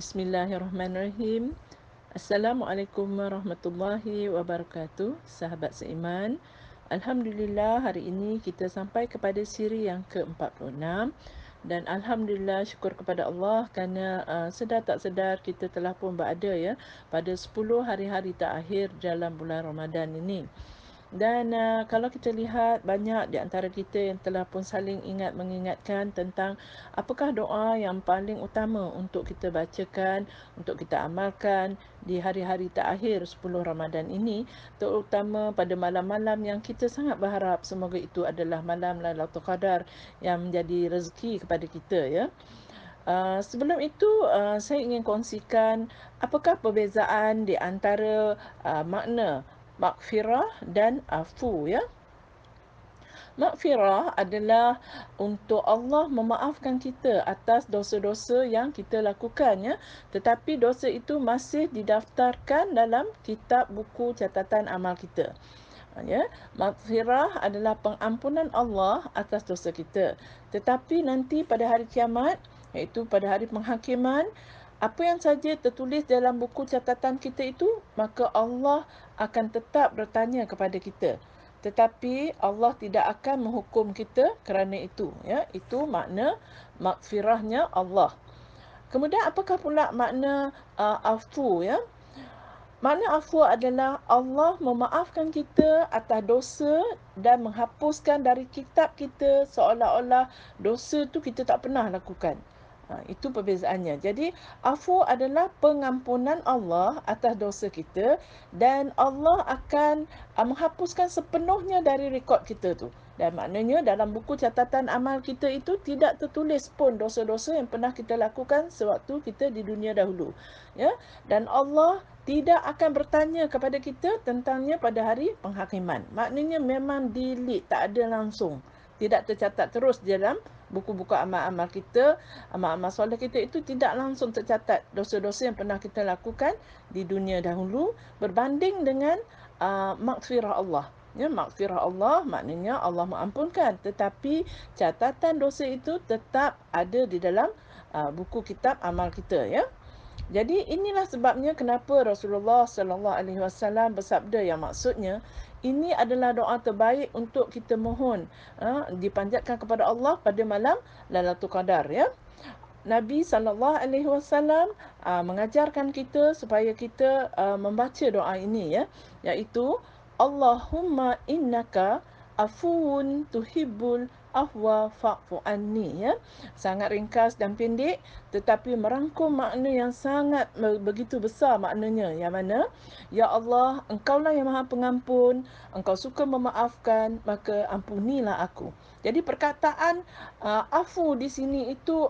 Bismillahirrahmanirrahim. Assalamualaikum warahmatullahi wabarakatuh, sahabat seiman. Alhamdulillah, hari ini kita sampai kepada siri yang ke-46 dan alhamdulillah, syukur kepada Allah kerana sedar tak sedar kita telah pun berada ya pada 10 hari-hari terakhir dalam bulan Ramadan ini. Dan kalau kita lihat banyak di antara kita yang telah pun saling ingat mengingatkan tentang apakah doa yang paling utama untuk kita bacakan, untuk kita amalkan di hari-hari terakhir 10 Ramadan ini, terutama pada malam-malam yang kita sangat berharap semoga itu adalah malam Lailatul Qadar yang menjadi rezeki kepada kita ya. Sebelum itu, saya ingin kongsikan apakah perbezaan di antara makna maghfirah dan afu ya. Maghfirah adalah untuk Allah memaafkan kita atas dosa-dosa yang kita lakukan ya, tetapi dosa itu masih didaftarkan dalam kitab buku catatan amal kita. Ya, maghfirah adalah pengampunan Allah atas dosa kita. Tetapi nanti pada hari kiamat, iaitu pada hari penghakiman, apa yang saja tertulis dalam buku catatan kita itu, maka Allah akan tetap bertanya kepada kita. Tetapi Allah tidak akan menghukum kita kerana itu. Ya, itu makna maghfirahnya Allah. Kemudian apakah pula makna afu ya? Makna afu adalah Allah memaafkan kita atas dosa dan menghapuskan dari kitab kita seolah-olah dosa tu kita tak pernah lakukan. Itu perbezaannya. Jadi, afu adalah pengampunan Allah atas dosa kita dan Allah akan menghapuskan sepenuhnya dari rekod kita tu. Dan maknanya dalam buku catatan amal kita itu tidak tertulis pun dosa-dosa yang pernah kita lakukan sewaktu kita di dunia dahulu. Ya, dan Allah tidak akan bertanya kepada kita tentangnya pada hari penghakiman. Maknanya memang delete, tak ada langsung. Tidak tercatat terus dalam buku-buku amal-amal kita, amal-amal soleh kita itu tidak langsung tercatat dosa-dosa yang pernah kita lakukan di dunia dahulu berbanding dengan maghfirah Allah. Ya, maghfirah Allah maknanya Allah mengampunkan, tetapi catatan dosa itu tetap ada di dalam buku kitab amal kita ya. Jadi inilah sebabnya kenapa Rasulullah sallallahu alaihi wasallam bersabda yang maksudnya ini adalah doa terbaik untuk kita mohon dipanjatkan kepada Allah pada malam Lailatul Qadar ya. Nabi sallallahu alaihi wasallam mengajarkan kita supaya kita membaca doa ini ya, iaitu Allahumma innaka afuwun tuhibbul afwa fa'fu anni ya. Sangat ringkas dan pendek tetapi merangkum makna yang sangat begitu besar maknanya, yang mana ya Allah, engkaulah yang Maha Pengampun, engkau suka memaafkan, maka ampunilah aku. Jadi perkataan afu di sini itu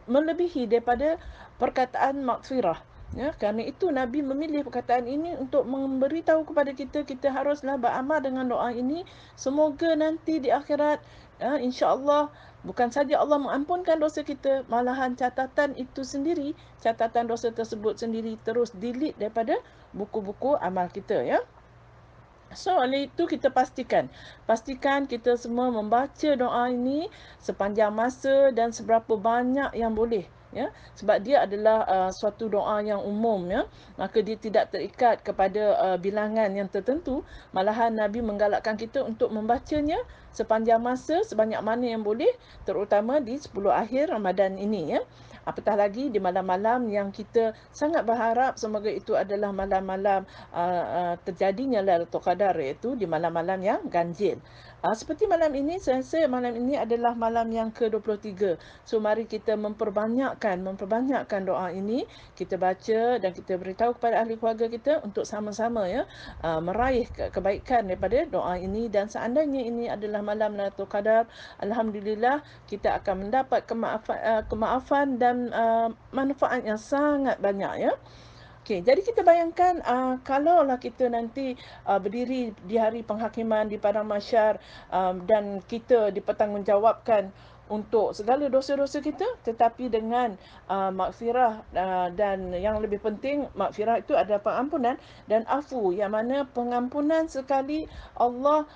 melebihi daripada perkataan maghfirah. Ya, kerana itu Nabi memilih perkataan ini untuk memberitahu kepada kita, kita haruslah beramal dengan doa ini. Semoga nanti di akhirat, insya-Allah, bukan saja Allah mengampunkan dosa kita, malahan catatan itu sendiri, catatan dosa tersebut sendiri terus delete daripada buku-buku amal kita ya. So, oleh itu kita pastikan kita semua membaca doa ini sepanjang masa dan seberapa banyak yang boleh ya, sebab dia adalah suatu doa yang umum ya, maka dia tidak terikat kepada bilangan yang tertentu, malahan Nabi menggalakkan kita untuk membacanya sepanjang masa sebanyak mana yang boleh, terutama di 10 akhir Ramadan ini ya. Apatah lagi di malam-malam yang kita sangat berharap semoga itu adalah malam-malam terjadinya Lailatul Qadar, iaitu di malam-malam yang ganjil. Seperti malam ini, saya rasa malam ini adalah malam yang ke-23. So mari kita memperbanyakkan doa ini, kita baca dan kita beritahu kepada ahli keluarga kita untuk sama-sama ya meraih kebaikan daripada doa ini, dan seandainya ini adalah malam Lailatul Qadar, alhamdulillah kita akan mendapat kemaafan dan manfaat yang sangat banyak ya. Okey, jadi kita bayangkan kalaulah kita nanti berdiri di hari penghakiman di padang mahsyar dan kita dipertanggungjawabkan untuk segala dosa-dosa kita, tetapi dengan maghfirah, dan yang lebih penting maghfirah itu adalah pengampunan dan afu, yang mana pengampunan sekali Allah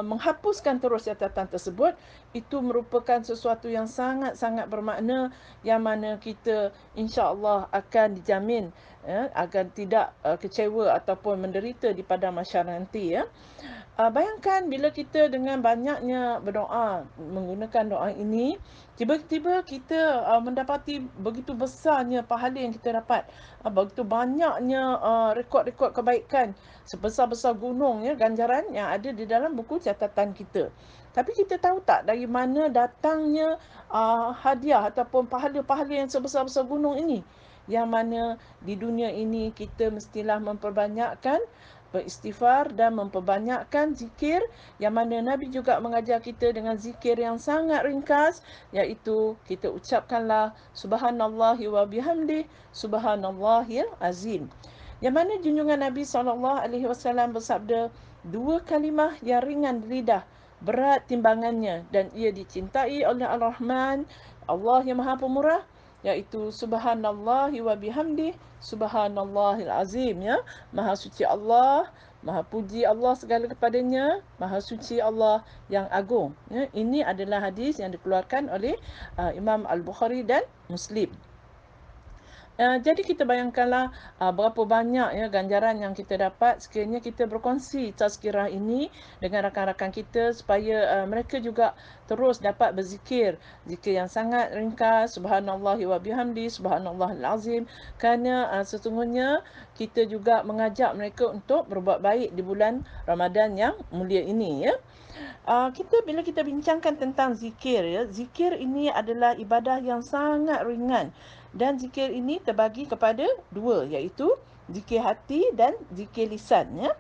menghapuskan terus catatan tersebut, itu merupakan sesuatu yang sangat-sangat bermakna, yang mana kita insya-Allah akan dijamin agar tidak kecewa ataupun menderita di padang mahsyar nanti, ya. Bayangkan bila kita dengan banyaknya berdoa, menggunakan doa ini, tiba-tiba kita mendapati begitu besarnya pahala yang kita dapat. Begitu banyaknya rekod-rekod kebaikan, sebesar-besar gunung, ya, ganjaran yang ada di dalam buku catatan kita. Tapi kita tahu tak dari mana datangnya hadiah ataupun pahala-pahala yang sebesar-besar gunung ini? Yang mana di dunia ini kita mestilah memperbanyakkan beristighfar dan memperbanyakkan zikir, yang mana Nabi juga mengajar kita dengan zikir yang sangat ringkas, iaitu kita ucapkanlah subhanallahi wa bihamdih, subhanallahil azim. Yang mana junjungan Nabi SAW bersabda, dua kalimah yang ringan di lidah, berat timbangannya, dan ia dicintai oleh Ar-Rahman, Allah yang Maha Pemurah, iaitu subhanallahi wa bihamdih, subhanallahil azim, ya. Maha suci Allah, maha puji Allah segala kepadanya, maha suci Allah yang agung, ya. Ini adalah hadis yang dikeluarkan oleh Imam Al-Bukhari dan Muslim. Jadi kita bayangkanlah berapa banyak, ya, ganjaran yang kita dapat sekiranya kita berkongsi tazkirah ini dengan rakan-rakan kita, supaya mereka juga terus dapat berzikir, zikir yang sangat ringkas, subhanallahi wa bihamdi, subhanallahil azim, kerana sesungguhnya kita juga mengajak mereka untuk berbuat baik di bulan Ramadan yang mulia ini, ya. Bila kita bincangkan tentang zikir, ya, zikir ini adalah ibadah yang sangat ringan, dan zikir ini terbagi kepada dua, iaitu zikir hati dan zikir lisan, ya.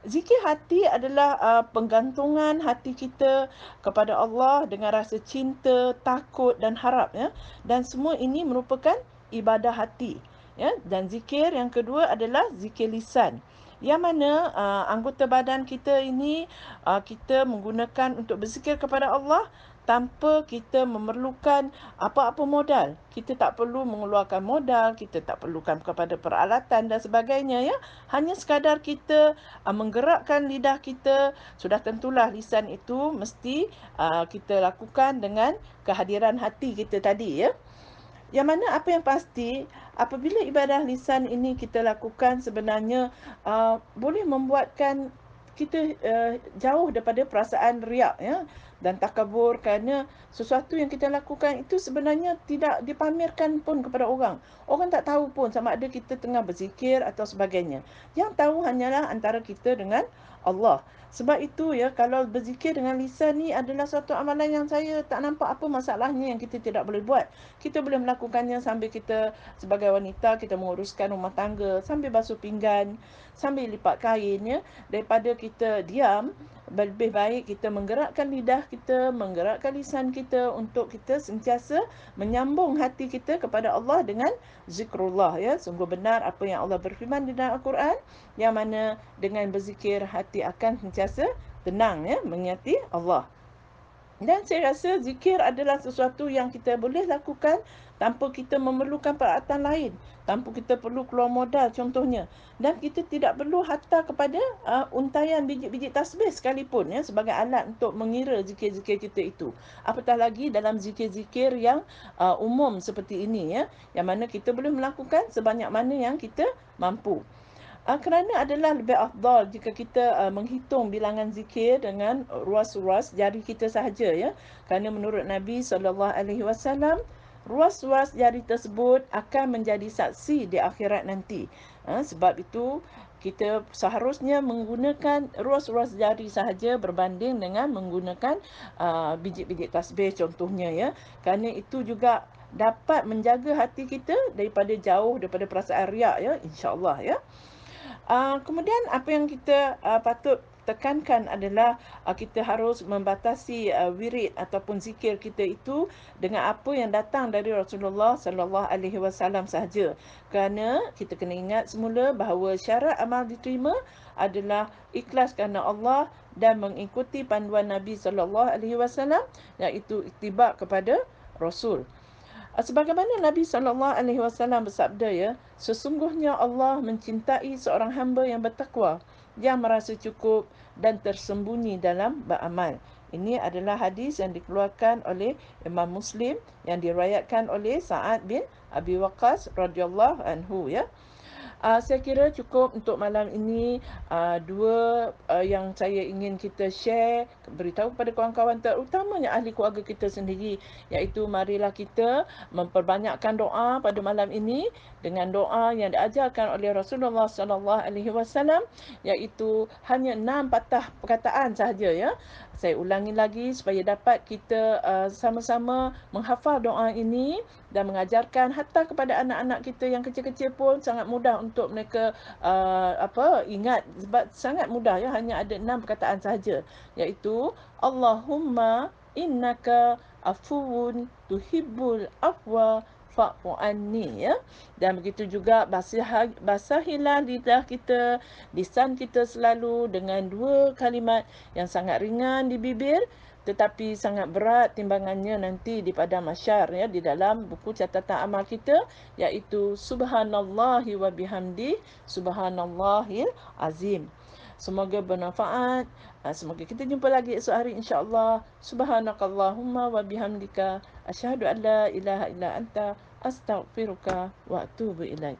Zikir hati adalah penggantungan hati kita kepada Allah dengan rasa cinta, takut dan harap, ya. Dan semua ini merupakan ibadah hati, ya. Dan zikir yang kedua adalah zikir lisan, yang mana anggota badan kita ini kita menggunakan untuk berzikir kepada Allah tanpa kita memerlukan apa-apa modal. Kita tak perlu mengeluarkan modal, kita tak perlukan kepada peralatan dan sebagainya, ya. Hanya sekadar kita menggerakkan lidah kita, sudah tentulah lisan itu mesti kita lakukan dengan kehadiran hati kita tadi, ya. Yang mana apa yang pasti, apabila ibadah lisan ini kita lakukan, sebenarnya boleh membuatkan kita jauh daripada perasaan riak, ya, dan takabur, kerana sesuatu yang kita lakukan itu sebenarnya tidak dipamerkan pun kepada orang. Orang tak tahu pun sama ada kita tengah berzikir atau sebagainya. Yang tahu hanyalah antara kita dengan Allah. Sebab itu, ya, kalau berzikir dengan lisan ni adalah suatu amalan yang saya tak nampak apa masalahnya yang kita tidak boleh buat. Kita boleh melakukannya sambil kita sebagai wanita kita menguruskan rumah tangga, sambil basuh pinggan, sambil lipat kain, ya. Daripada kita diam, lebih baik kita menggerakkan lidah kita, menggerakkan lisan kita untuk kita sentiasa menyambung hati kita kepada Allah dengan zikrullah, ya. Sungguh benar apa yang Allah berfirman di dalam Al-Quran, yang mana dengan berzikir hati akan sentiasa tenang, ya, mengingati Allah. Dan saya rasa zikir adalah sesuatu yang kita boleh lakukan tanpa kita memerlukan peralatan lain, tanpa kita perlu keluar modal contohnya. Dan kita tidak perlu hantar kepada untayan biji-biji tasbih sekalipun, ya, sebagai alat untuk mengira zikir-zikir kita itu. Apatah lagi dalam zikir-zikir yang umum seperti ini, ya, yang mana kita boleh melakukan sebanyak mana yang kita mampu. Kerana adalah lebih afdal jika kita menghitung bilangan zikir dengan ruas-ruas jari kita sahaja, ya. Kerana menurut Nabi SAW, ruas-ruas jari tersebut akan menjadi saksi di akhirat nanti. Sebab itu kita seharusnya menggunakan ruas-ruas jari sahaja berbanding dengan menggunakan biji-biji tasbih contohnya, ya. Kerana itu juga dapat menjaga hati kita daripada jauh perasaan riak, ya, insya-Allah, ya. Kemudian apa yang kita patut tekankan adalah kita harus membatasi wirid ataupun zikir kita itu dengan apa yang datang dari Rasulullah sallallahu alaihi wasallam sahaja. Kerana kita kena ingat semula bahawa syarat amal diterima adalah ikhlas kerana Allah dan mengikuti panduan Nabi sallallahu alaihi wasallam, iaitu ittiba kepada Rasul. Sebagaimana Nabi SAW bersabda, ya, sesungguhnya Allah mencintai seorang hamba yang bertakwa, yang merasa cukup dan tersembunyi dalam beramal. Ini adalah hadis yang dikeluarkan oleh Imam Muslim yang diriwayatkan oleh Sa'ad bin Abi Waqqas radhiyallahu anhu, ya. Saya kira cukup untuk malam ini. Dua yang saya ingin kita share, beritahu kepada kawan-kawan, terutamanya ahli keluarga kita sendiri, iaitu marilah kita memperbanyakkan doa pada malam ini dengan doa yang diajarkan oleh Rasulullah sallallahu alaihi wasallam, iaitu hanya 6 patah perkataan sahaja, ya. Saya ulangi lagi supaya dapat kita sama-sama menghafal doa ini dan mengajarkan hatta kepada anak-anak kita yang kecil-kecil pun sangat mudah untuk mereka ingat, sebab sangat mudah, ya, hanya ada 6 perkataan sahaja, iaitu Allahumma innaka afuwun tuhibbul afwa fa'fu anni, ya. Dan begitu juga basahilah lidah kita, lisan kita selalu dengan 2 kalimat yang sangat ringan di bibir tetapi sangat berat timbangannya nanti di padang mahsyar, ya, di dalam buku catatan amal kita, iaitu subhanallahi wa bihamdi subhanallahil azim. Semoga bermanfaat. Semoga kita jumpa lagi esok hari, insya-Allah. Subhanakallahumma wa bihamdika asyhadu an la ilaha illa anta astaghfiruka wa atubu ilaik.